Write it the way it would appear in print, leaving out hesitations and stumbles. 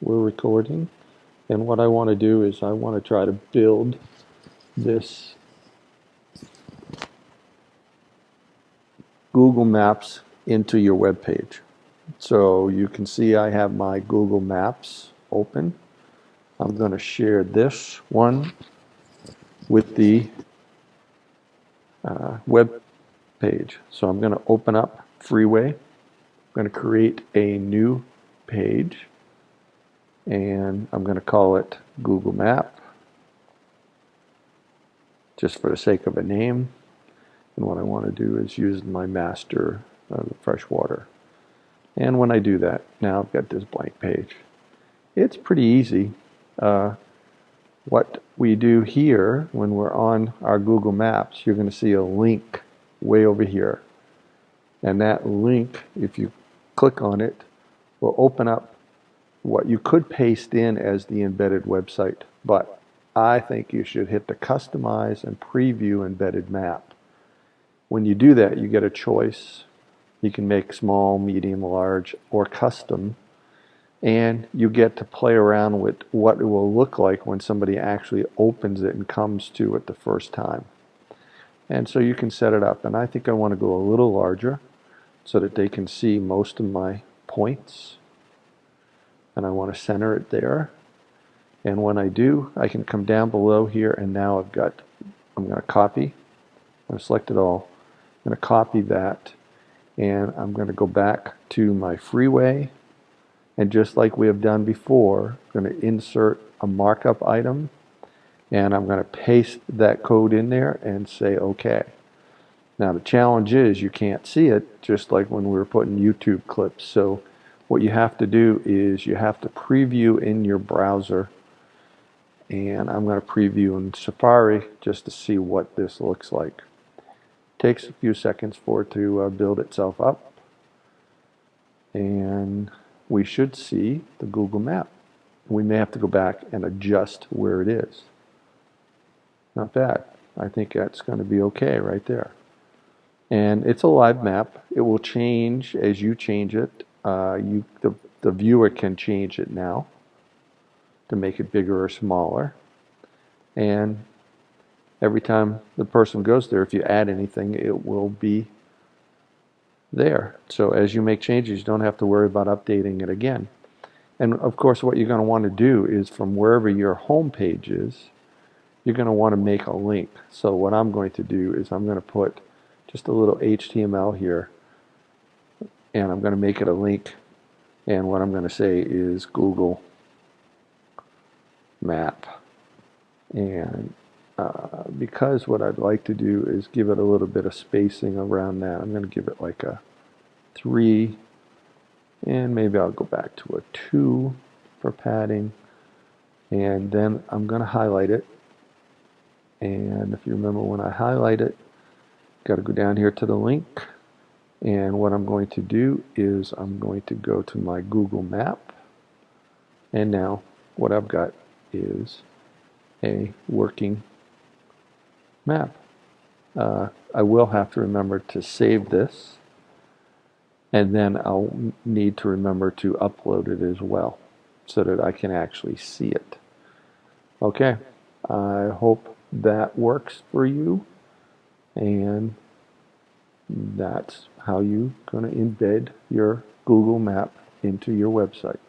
we're recording. And what I want to do is I want to try to build this Google Maps into your web page. So you can see I have my Google Maps open. I'm going to share this one with the web page. So I'm going to open up Freeway. I'm going to create a new page, and I'm going to call it Google Map, just for the sake of a name. And what I want to do is use my master, the freshwater. And when I do that, now I've got this blank page. It's pretty easy. What we do here, when we're on our Google Maps, you're going to see a link way over here. And that link, if you click on it, will open up what you could paste in as the embedded website. But I think you should hit the Customize and Preview Embedded Map. When you do that, you get a choice. You can make small, medium, large, or custom. And you get to play around with what it will look like when somebody actually opens it and comes to it the first time. And so you can set it up. And I think I want to go a little larger so that they can see most of my points. And I want to center it there. And when I do, I can come down below here, and now I'm going to copy. I'm going to select it all. I'm going to copy that, and I'm going to go back to my Freeway. And just like we have done before, I'm going to insert a markup item, and I'm going to paste that code in there and say OK. Now the challenge is you can't see it, just like when we were putting YouTube clips. So what you have to do is you have to preview in your browser, and I'm going to preview in Safari just to see what this looks like. It takes a few seconds for it to build itself up, and we should see the Google Map. We may have to go back and adjust where it is. Not bad. I think that's going to be okay right there. And it's a live map. It will change as you change it. The viewer can change it now to make it bigger or smaller. And every time the person goes there, if you add anything, it will be there. So as you make changes, you don't have to worry about updating it again. And of course, what you're going to want to do is from wherever your home page is, you're going to want to make a link. So what I'm going to do is I'm going to put just a little HTML here, and I'm going to make it a link. And what I'm going to say is Google Map. And because what I'd like to do is give it a little bit of spacing around that, I'm going to give it like a 3, and maybe I'll go back to a 2 for padding. And then I'm going to highlight it. And if you remember, when I highlight it, got to go down here to the link. And what I'm going to do is I'm going to go to my Google Map. And now what I've got is a working map. I will have to remember to save this, and then I'll need to remember to upload it as well so that I can actually see it. Okay, I hope that works for you, and that's how you're going to embed your Google Map into your website.